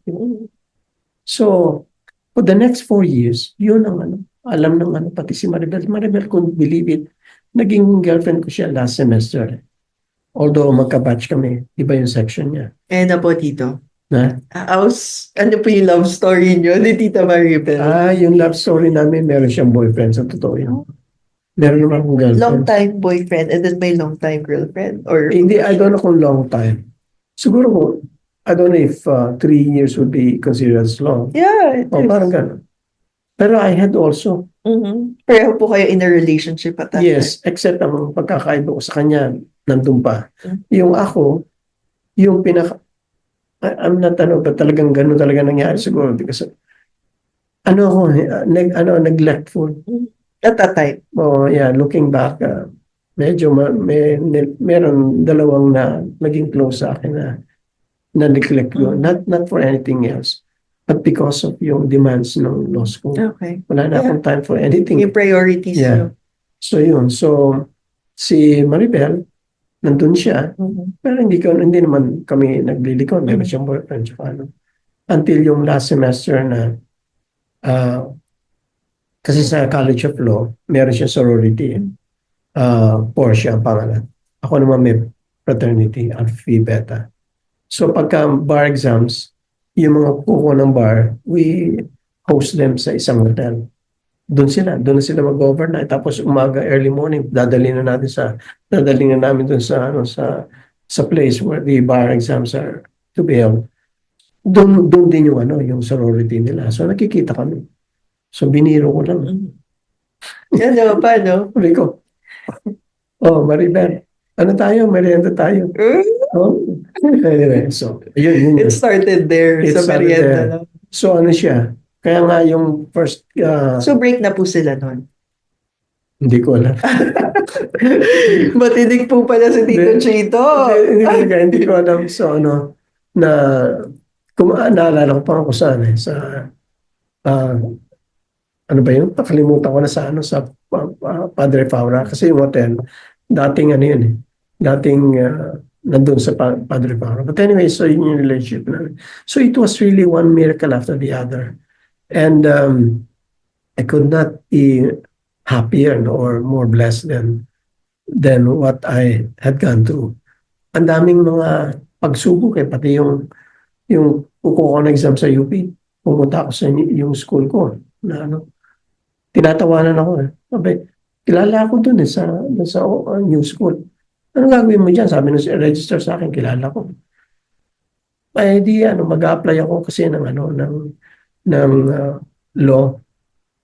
[SPEAKER 2] So, for the next 4 years, yun ang alam ng pati si Maribel. Maribel, couldn't believe it. Naging girlfriend ko siya last semester. Although magka-batch kami, iba yung section niya.
[SPEAKER 1] Na po, Tito.
[SPEAKER 2] Na?
[SPEAKER 1] Ano po yung love story niyo ni Tita Maribel?
[SPEAKER 2] Yung love story namin, meron siyang boyfriend. Sa totoo yun. Meron naman akong girlfriend.
[SPEAKER 1] Long time boyfriend and then may long time girlfriend? Or
[SPEAKER 2] Hindi, I don't know kung long time. Siguro, I don't know if 3 years would be considered as long.
[SPEAKER 1] Yeah, it is.
[SPEAKER 2] Parang gano'n. Pero I had also.
[SPEAKER 1] Pareho po kayo in a relationship at that
[SPEAKER 2] Yes, except ang pagkakaiba ko sa kanya, nandun pa. Yung ako, yung I'm not but talagang gano'n talaga nangyari siguro because neglectful.
[SPEAKER 1] At that time.
[SPEAKER 2] Oh, yeah, looking back, medyo meron dalawang na naging close sa akin na neglect ko. Not for anything else, but because of yung demands ng law school.
[SPEAKER 1] Okay.
[SPEAKER 2] Wala na akong time for anything.
[SPEAKER 1] Yung priorities
[SPEAKER 2] Yeah.
[SPEAKER 1] niyo.
[SPEAKER 2] So yun. So si Maribel, nandun siya. Pero hindi naman kami naglilikon. Meron siyang boyfriend. Until yung last semester na kasi sa College of Law, meron siyang sorority. Portia ang pangalan. Ako naman may fraternity, Alpha Phi Beta. So pagka bar exams, yung mga kuko ng bar, we host them sa isang hotel. Doon na sila mag-overnight. Tapos umaga, early morning, dadalhin na namin doon sa place where the bar exams are to be held. Doon din yung sorority nila. So nakikita kami. So biniro ko lang.
[SPEAKER 1] Paano?
[SPEAKER 2] Sabi ko, Maribel, tayo? Merienda tayo. Anyway, so, yun.
[SPEAKER 1] It started there
[SPEAKER 2] It
[SPEAKER 1] sa
[SPEAKER 2] started
[SPEAKER 1] merienda
[SPEAKER 2] there.
[SPEAKER 1] lang.
[SPEAKER 2] So siya? Kaya nga yung first,
[SPEAKER 1] So break na po sila nun.
[SPEAKER 2] hindi ko alam.
[SPEAKER 1] Matinig po pala si Tito Chito.
[SPEAKER 2] Hindi ko alam. So naalala ko pa ako saan sa ano ba yun? Nakalimutan ko na sa Padre Faura. Kasi yung hotel, dating nandun sa Padre Faura. But anyway, so yun yung relationship namin. So it was really one miracle after the other. And I could not be happier or more blessed than than what I had gone through. Ang daming mga pagsubok pati yung kukuha ko ng exam sa UP, pumunta ako sa yung school ko na tinatawanan ako Sabi, kilala ako dun sa new school. Ano gagawin mo dyan? Sabi nung register sa akin, kilala ko. Ay di mag-apply ako kasi ng law.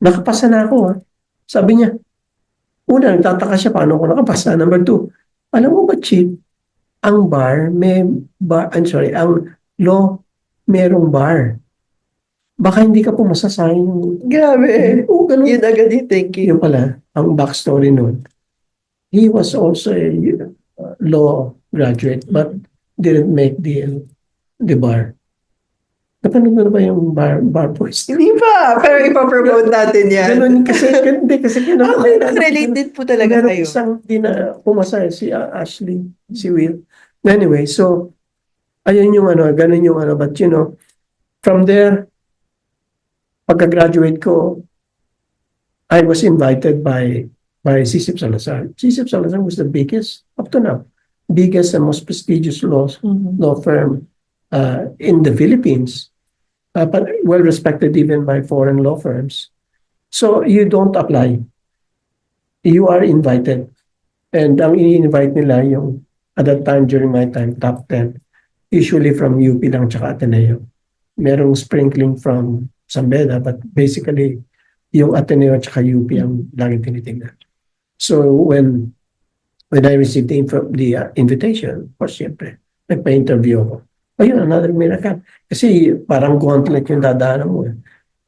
[SPEAKER 2] Nakapasa na ako Sabi niya, una, nagtataka siya paano ako nakapasa. Number two, alam mo ba, Chief, ang law, merong bar. Baka hindi ka pumasa sa yung...
[SPEAKER 1] Grabe.
[SPEAKER 2] Oo, ganun.
[SPEAKER 1] Yun agad yung thinking.
[SPEAKER 2] Yung pala, ang backstory nun. He was also a law graduate but didn't make the bar. Napanood mo na ba yung bar boys?
[SPEAKER 1] Hindi pa, pero ipapromote natin yan.
[SPEAKER 2] Ganun kasi
[SPEAKER 1] Related po talaga
[SPEAKER 2] meron
[SPEAKER 1] kayo.
[SPEAKER 2] isang di na pumasa si Ashley, si Will. Anyway, so ayun yung ganun yung but from there, pagka-graduate ko, I was invited by Sisip Salazar. Sisip Salazar was the biggest, up to now, biggest and most prestigious law firm in the Philippines, but well respected even by foreign law firms. So you don't apply. You are invited. And ang ini-invite nila yung, at that time, during my time, top 10, usually from UP lang tsaka Ateneo. Merong sprinkling from San Beda, but basically, yung Ateneo tsaka UP ang laging tinitingnan. So when I received the invitation, of course, siyempre, nagpa-interview ako. Ayun, another miracle. Kasi parang gauntlet yung dadaanan mo.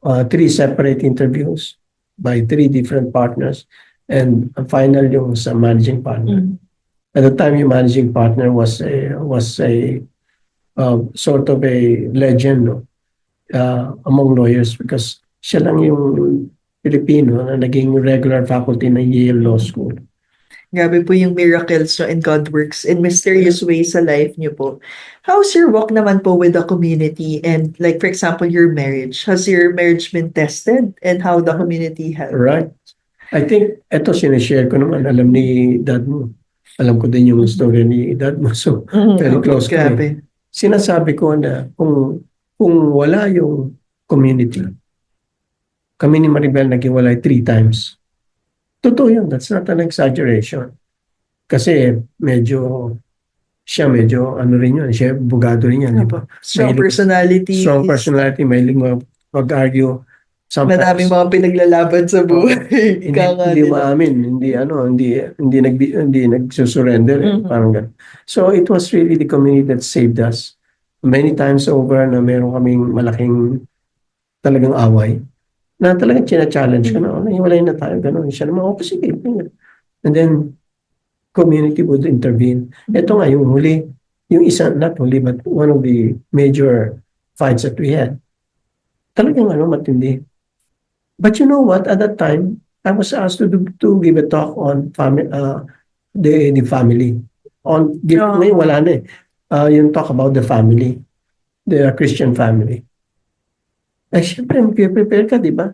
[SPEAKER 2] 3 separate interviews by 3 different partners. And ang final yung sa managing partner. At the time, yung managing partner was a sort of a legend among lawyers because siya lang yung Filipino na naging regular faculty ng Yale Law School.
[SPEAKER 1] Grabe po yung miracles and God works in mysterious ways sa life niyo po. How's your walk naman po with the community and like for example your marriage? Has your marriage been tested and how the community has?
[SPEAKER 2] Right. I think ito sinishare ko naman, alam ni dad mo. Alam ko din yung story ni dad mo. So very close kami. Sinasabi ko na kung wala yung community, kami ni Maribel naghiwalay 3 times. Totoo yun. That's not an exaggeration. Kasi medyo ano rin yun. Siya bugado rin yan. Diba?
[SPEAKER 1] Strong personality.
[SPEAKER 2] Strong personality. Mahilig mag-argue.
[SPEAKER 1] Madaming mga pinaglalaban sa buhay.
[SPEAKER 2] Hindi maamin. Hindi nagsusurrender. Parang ganun. So it was really the community that saved us. Many times over na meron kaming malaking talagang away. Na talagang china-challenge ka na, hiwalay na tayo, gano'n. Siya naman, sige. And then, community would intervene. Ito nga, yung huli, yung isa, not huli, but one of the major fights that we had. Talagang matindi. But you know what, at that time, I was asked to give a talk on the family. Ngayon, wala na yung talk about the family, the Christian family. Siyempre, mag-prepare ka, di ba?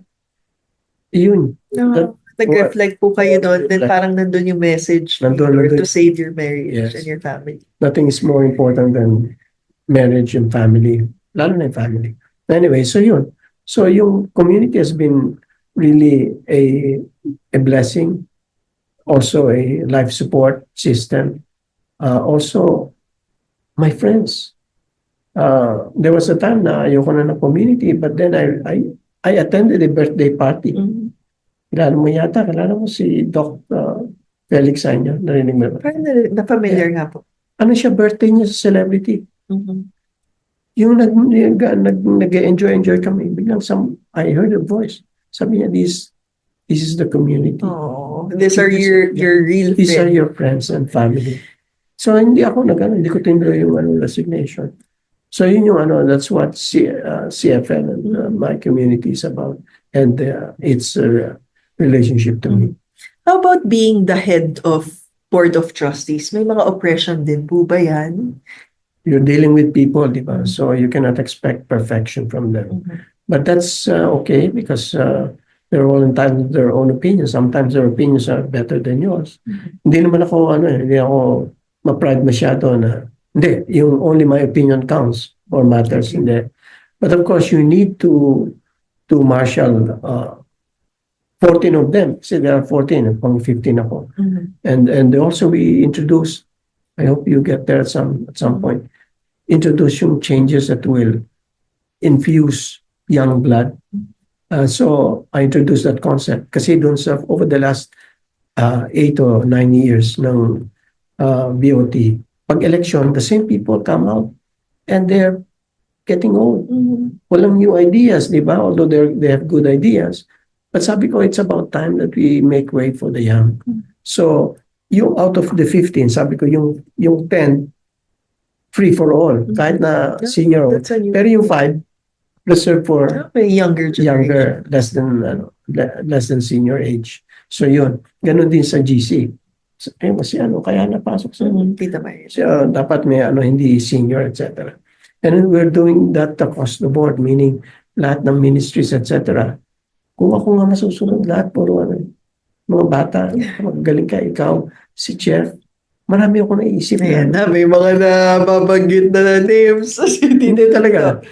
[SPEAKER 2] Yun.
[SPEAKER 1] Nag-reflect po kayo doon, then parang nandun yung message to save your marriage and your family.
[SPEAKER 2] Nothing is more important than marriage and family, lalo na yung family. Anyway, so yun. So yung community has been really a blessing, also a life support system. Also, my friends. There was a time na ayoko na ng community, but then I attended a birthday party. Kilala mo si Doc Felix Año, narinig mo ba?
[SPEAKER 1] Parang na-familiar nga po.
[SPEAKER 2] Ano siya, birthday niya sa celebrity. Yung nag-enjoy kami, biglang I heard a voice. Sabi niya, this is the community.
[SPEAKER 1] Oh, these are your real friends.
[SPEAKER 2] These are your friends and family. So hindi hindi ko tinuloy yung resignation. So yun yung that's what CFL and my community is about, and its relationship to me.
[SPEAKER 1] How about being the head of Board of Trustees? May mga oppression din po ba yan?
[SPEAKER 2] You're dealing with people, di ba? So you cannot expect perfection from them. But that's okay because They're all entitled to their own opinions. Sometimes their opinions are better than yours. Hindi naman ako, hindi ako ma-pride masyado na, hindi, yung only my opinion counts or matters. Hindi. But of course, you need to marshal 14 of them. Kasi there are 14, pang 15 ako. And also we introduce, I hope you get there at some point, introduce yung changes that will infuse young blood. So I introduced that concept kasi doon sa over the last 8 or 9 years ng BOT, pag election, the same people come out and they're getting old. Walang new ideas, di ba? Although they have good ideas. But sabi ko, it's about time that we make way for the young. So, yung out of the 15, sabi ko, yung 10, free for all, kahit na senior.
[SPEAKER 1] That's a new-
[SPEAKER 2] Pero yung 5, reserved for
[SPEAKER 1] May younger generation.
[SPEAKER 2] less than senior age. So yun, ganun din sa GC. Kasi kaya napasok sa
[SPEAKER 1] Tita Maya.
[SPEAKER 2] so, dapat may hindi senior, etc. And then we're doing that across the board, meaning lahat ng ministries, etc. Kung ako nga masusunod lahat, puro mga bata, magaling ka, ikaw, si Chef, marami ako naisip
[SPEAKER 1] Ayan
[SPEAKER 2] na.
[SPEAKER 1] na, may mga nababanggit na names.
[SPEAKER 2] Hindi talaga.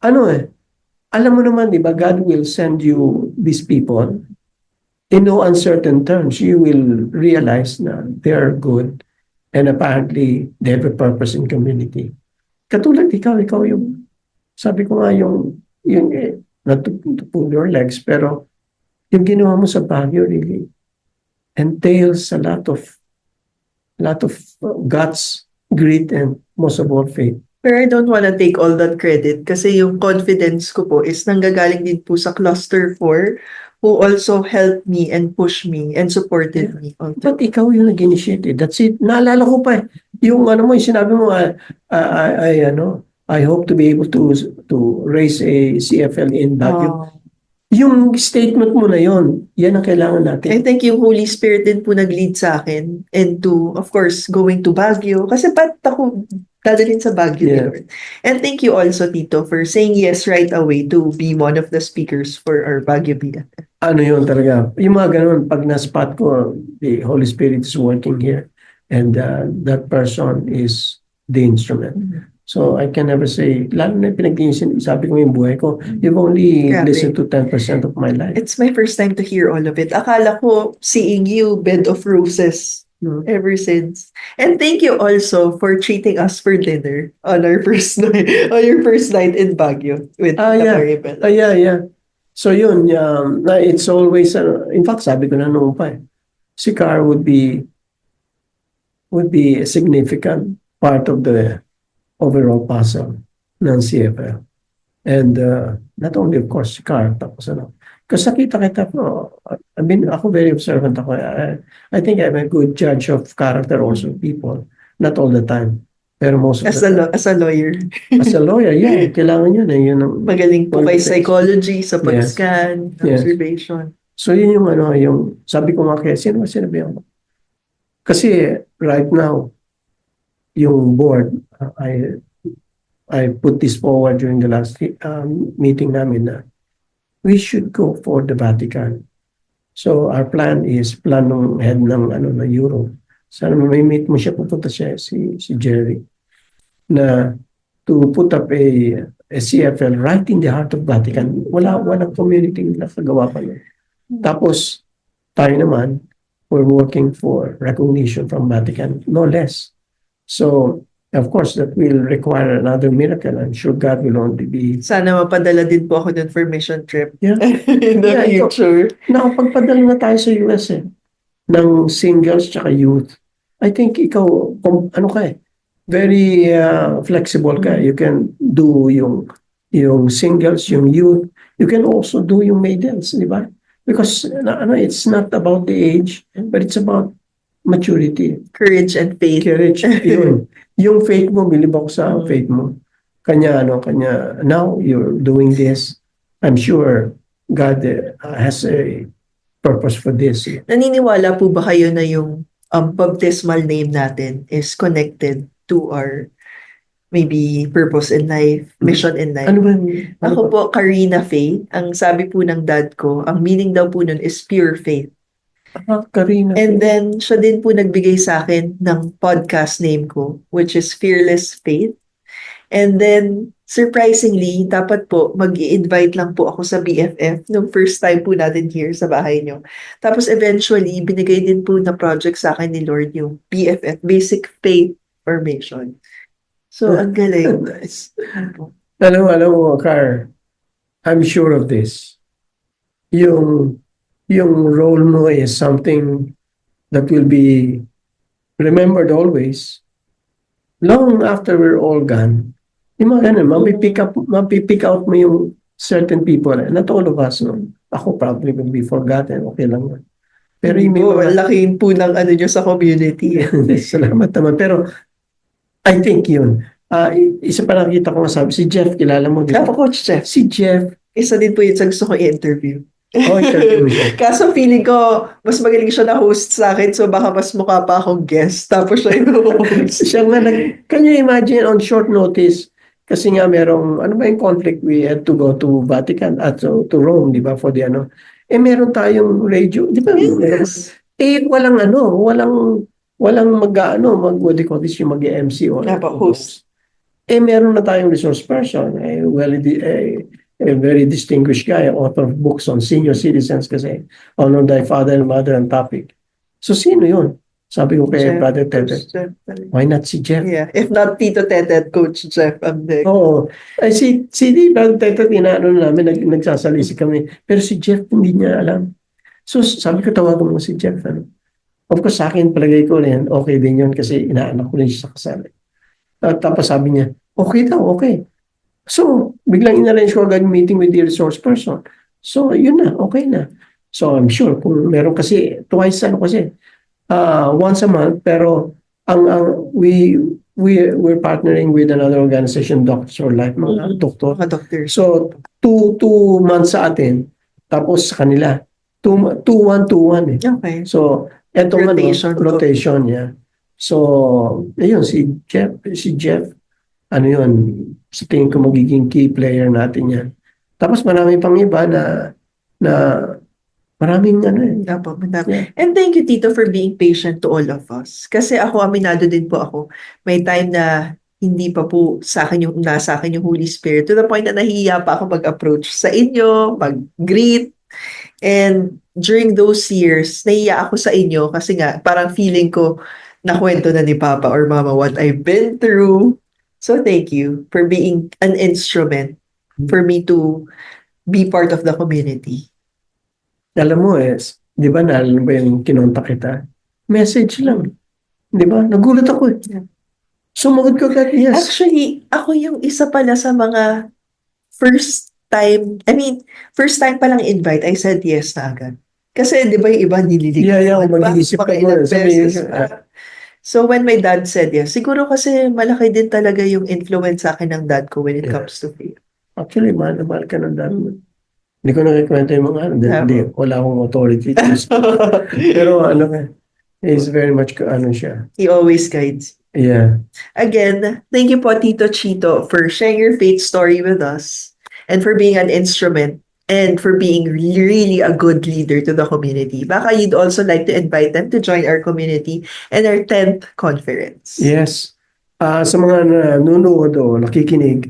[SPEAKER 2] Alam mo naman, di ba, God will send you these people in no uncertain terms. You will realize na they are good and apparently they have a purpose in community. Katulad ikaw yung, sabi ko nga yung not to pull your legs, pero yung ginawa mo sa Baguio really entails a lot of guts, grit, and most of all faith.
[SPEAKER 1] Pero I don't wanna take all that credit kasi yung confidence ko po is nanggagaling din po sa Cluster 4 who also helped me and pushed me and supported me.
[SPEAKER 2] But ikaw yung nag-initiate. That's it. Naalala ko pa yung yung sinabi mo, I hope to be able to raise a CFL in Baguio. Yung statement mo na yon, yan ang kailangan natin.
[SPEAKER 1] I think yung Holy Spirit din po nag-lead sa akin into, of course, going to Baguio. Kasi ba't ako dadalhin sa Baguio,
[SPEAKER 2] Yeah.
[SPEAKER 1] Lord? And thank you also, Tito, for saying yes right away to be one of the speakers for our Baguio BFF.
[SPEAKER 2] Yun talaga. Yung mga ganun, pag na-spot ko, the Holy Spirit is working here and that person is the instrument. So I can never say, lalo na pinag-iisin, sabi ko yung buhay ko, you've only
[SPEAKER 1] Grabe.
[SPEAKER 2] listened to 10% of my life.
[SPEAKER 1] It's my first time to hear all of it. Akala ko seeing you, bed of roses ever since. And thank you also for treating us for dinner on our first night, on your first night in Baguio with
[SPEAKER 2] Yeah.
[SPEAKER 1] Maribel.
[SPEAKER 2] Yeah. So yun, it's always, in fact, sabi ko na noon pa si Car would be a significant part of the overall puzzle ng CFL. And not only, of course, si Car, tapos kasi nakita ko, ako very observant ako. I think I'm a good judge of character also of people. Not all the time. Pero most of
[SPEAKER 1] As
[SPEAKER 2] the time.
[SPEAKER 1] a lawyer.
[SPEAKER 2] As a lawyer, yeah, kailangan yun. Yun ang,
[SPEAKER 1] Magaling po kay
[SPEAKER 2] Yes.
[SPEAKER 1] psychology, sa pag-scan,
[SPEAKER 2] Yes.
[SPEAKER 1] observation.
[SPEAKER 2] So yun yung sabi ko nga kaya, sino sinabi ako? Kasi right now, yung board, I put this forward during the last meeting namin na we should go for the Vatican. So our plan is, plan ng head ng Europe. Sana may meet mo siya, pupunta siya, si Jerry, na to put up a CFL right in the heart of Vatican. Walang community nakagawa pa yun. Tapos, tayo naman, we're working for recognition from Vatican, no less. So, of course, that will require another miracle. I'm sure God will only be...
[SPEAKER 1] Sana mapadala din po ako ng mission trip
[SPEAKER 2] Yeah.
[SPEAKER 1] in the
[SPEAKER 2] Yeah,
[SPEAKER 1] future.
[SPEAKER 2] Nakapagpadala na tayo sa US ng singles tsaka youth. I think ikaw, very flexible ka. You can do yung singles, yung youth. You can also do yung maidens, di ba? Because it's not about the age, but it's about maturity.
[SPEAKER 1] Courage and faith.
[SPEAKER 2] Courage, yun. Yung faith mo, bilib ako sa faith mo. Kanya, now you're doing this. I'm sure God has a purpose for this.
[SPEAKER 1] Naniniwala po ba kayo na yung baptismal name natin is connected to our maybe purpose in life, mission in life.
[SPEAKER 2] Ano ba?
[SPEAKER 1] Ako po, Karina Faith. Ang sabi po ng dad ko, ang meaning daw po nun is pure faith.
[SPEAKER 2] Karina.
[SPEAKER 1] And then, siya din po nagbigay sa akin ng podcast name ko, which is Fearless Faith. And then, surprisingly, dapat po, mag-i-invite lang po ako sa BFF nung first time po natin here sa bahay nyo. Tapos eventually, binigay din po na project sa akin ni Lord yung BFF, Basic Faith Formation. So, ang galing.
[SPEAKER 2] Nice. Alam mo, Car, I'm sure of this. Yung role mo is something that will be remembered always. Long after we're all gone, yung mga ganun, mapipick out mo yung certain people. Not all of us, no? Ako probably will be forgotten. Okay lang yun. Pero yung may mga...
[SPEAKER 1] Laking po ng ano nyo sa community.
[SPEAKER 2] Salamat naman. Pero I think yun. Isa pa nakita ko sabi, si Jeff, kilala mo, di ba?
[SPEAKER 1] Coach Jeff.
[SPEAKER 2] Si Jeff.
[SPEAKER 1] Isa din po yun sa gusto ko i-interview.
[SPEAKER 2] Oh, interview siya.
[SPEAKER 1] Kaso feeling ko, mas magaling siya na host sa akin, so baka mas mukha pa akong guest. Tapos siya yung host.
[SPEAKER 2] Siya nga, can you imagine on short notice, kasi nga merong, ano ba yung conflict, we had to go to Vatican, at to Rome, di ba, for the ano. Meron tayong radio, di ba?
[SPEAKER 1] Yes.
[SPEAKER 2] Walang what do you call this, yung mag-MC or
[SPEAKER 1] Host.
[SPEAKER 2] Meron na tayong resource person, a very distinguished guy, author of books on senior citizens kasi, Honor Thy Father and Mother and topic. So, sino yun? Sabi ko kay
[SPEAKER 1] Jeff,
[SPEAKER 2] Brother Tete, why not si Jeff?
[SPEAKER 1] Yeah. If not Tito Tete, Coach Jeff ang next.
[SPEAKER 2] Oo. Si Brother Tete, inaano namin, nagsasalisi kami. Pero si Jeff, hindi niya alam. So, sabi ko, tawagan mo si Jeff. Ano? Of course, sa akin, palagay ko rin, okay din yun kasi inaanak ko rin siya sa kasal. Tapos sabi niya, okay daw, okay. So, biglang in-arrange ko agad meeting with the resource person. So, yun na, okay na. So, I'm sure, kung meron kasi, twice, once a month, pero we're partnering with another organization, Doctors for Life, mga doktor.
[SPEAKER 1] Mga doctor.
[SPEAKER 2] So, two months sa atin, tapos sa kanila, 2-1 eh.
[SPEAKER 1] Okay.
[SPEAKER 2] So, eto rotation, yeah. So, ayun, si Jeff, ano yun, sa tingin ko magiging key player natin yan. Tapos marami pang iba na maraming ano eh.
[SPEAKER 1] Yeah. And thank you, Tito, for being patient to all of us. Kasi ako, aminado din po ako. May time na hindi pa po nasa akin yung Holy Spirit to the point na nahihiya pa ako mag-approach sa inyo, mag-greet. And during those years, nahiya ako sa inyo kasi nga parang feeling ko nakwento na ni Papa or Mama what I've been through. So thank you for being an instrument for me to be part of the community.
[SPEAKER 2] Alam mo di ba ba yung kinontak kita? Message lang. Di ba? Nagulat ako eh.
[SPEAKER 1] Yeah.
[SPEAKER 2] Sumagot ko agad, yes.
[SPEAKER 1] Actually, ako yung isa pala sa mga first time palang invite, I said yes na agad. Kasi di ba yung iba nililig?
[SPEAKER 2] Yeah, mag-iisip ka mo.
[SPEAKER 1] So when my dad said yes, siguro kasi malaki din talaga yung influence sa akin ng dad ko when it comes to faith.
[SPEAKER 2] Actually, mahal na mahal ka ng dad mo. Hindi ko nakikwento yung mga wala akong authority. Pero he's very much, siya.
[SPEAKER 1] He always guides.
[SPEAKER 2] Yeah.
[SPEAKER 1] Again, thank you po, Tito Chito, for sharing your faith story with us and for being an instrument and for being really a good leader to the community. Baka you'd also like to invite them to join our community and our 10th conference.
[SPEAKER 2] Yes. Sa mga nanonood o nakikinig,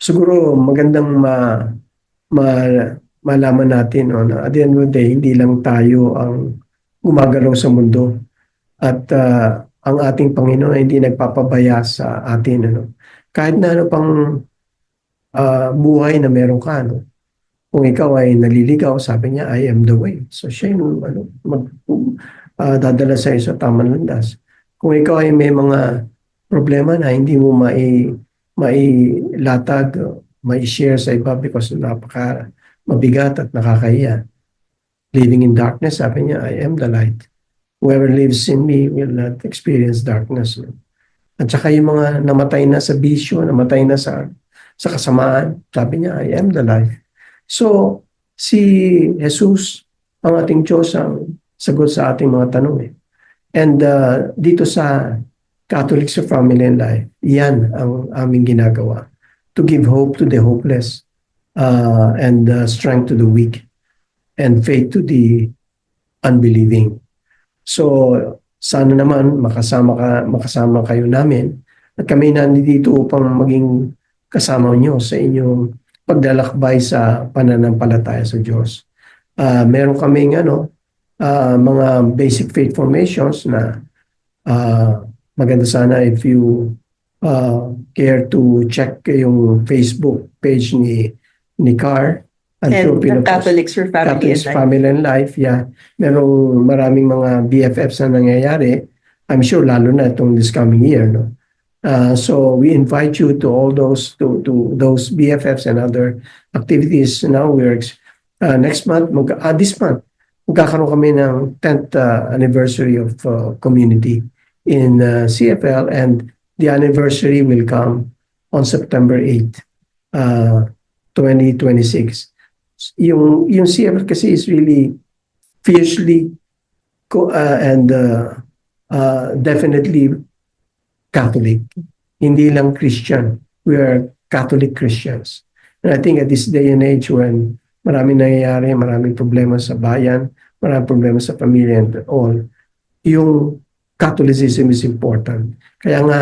[SPEAKER 2] siguro magandang malaman natin na at the end of the day, hindi lang tayo ang gumagalaw sa mundo. At ang ating Panginoon ay hindi nagpapabaya sa atin. Kahit na pang buhay na meron ka, kung ikaw ay naliligaw, sabi niya, I am the way. So siya yung dadala sa sa tamang landas. Kung ikaw ay may mga problema na hindi mo mailatag, mai-share sa iba because napaka mabigat at nakakahiya. Living in darkness, sabi niya, I am the light. Whoever lives in me will not experience darkness. At saka yung mga namatay na sa bisyo, namatay na sa kasamaan, sabi niya, I am the life. So, si Jesus, ang ating Diyos, ang sagot sa ating mga tanong. And dito sa Catholics of Family and Life, yan ang aming ginagawa. To give hope to the hopeless, and strength to the weak, and faith to the unbelieving. So, sana naman makasama kayo namin at kami nandito upang maging kasama nyo sa inyong paglalakbay sa pananampalataya sa Diyos. Meron kaming mga basic faith formations na maganda sana if you care to check yung Facebook page ni Car.
[SPEAKER 1] And the Catholics for Family
[SPEAKER 2] Catholics
[SPEAKER 1] and Life.
[SPEAKER 2] Family and Life, yeah. Merong maraming mga BFFs na nangyayari. I'm sure lalo na itong this coming year, no? So we invite you to all those to those BFFs and other activities. Now we're next month, this month, magkakaroon kami ng 10th anniversary of community in CFL, and the anniversary will come on September 8th, 2026. Yung CFL kasi is really fiercely and definitely Catholic. Hindi lang Christian. We are Catholic Christians. And I think at this day and age when maraming nangyayari, maraming problema sa bayan, maraming problema sa pamilya and all, yung Catholicism is important. Kaya nga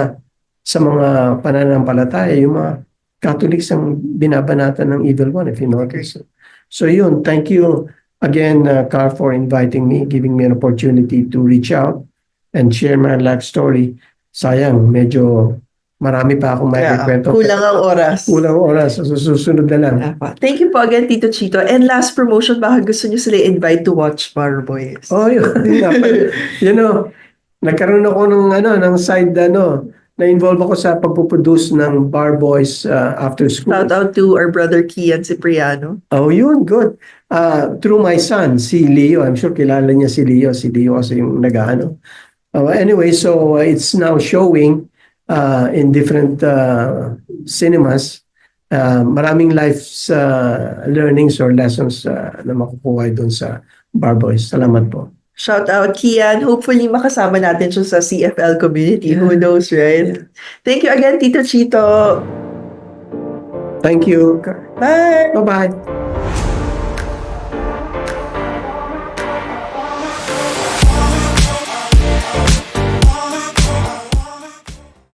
[SPEAKER 2] sa mga pananampalataya, yung mga Catholics ang binabanatan ng evil one, if you notice. So yun, thank you again, Car, for inviting me, giving me an opportunity to reach out and share my life story. Sayang, medyo marami pa akong maikwento.
[SPEAKER 1] Kulang ang oras.
[SPEAKER 2] Kulang ang oras. So, susunod na lang.
[SPEAKER 1] Thank you po again, Tito Chito. And last promotion, baka gusto niyo sila invite to watch Barboys.
[SPEAKER 2] Oh, yun. Nagkaroon ako ng side, na-involve ako sa pagpuproduce ng Bar Boys after school.
[SPEAKER 1] Shout out to our brother Kian Cipriano.
[SPEAKER 2] Oh, yun, good. Through my son, si Leo. I'm sure kilala niya si Leo. Si Leo kasi yung nag-ano. Anyway, so it's now showing in different cinemas. Maraming life learnings or lessons na makukuha doon sa Bar Boys. Salamat po.
[SPEAKER 1] Shout out, Kian. Hopefully, makasama natin siya sa CFL community. Who knows, right? Thank you again, Tito Chito.
[SPEAKER 2] Thank you.
[SPEAKER 1] Bye!
[SPEAKER 2] Bye-bye.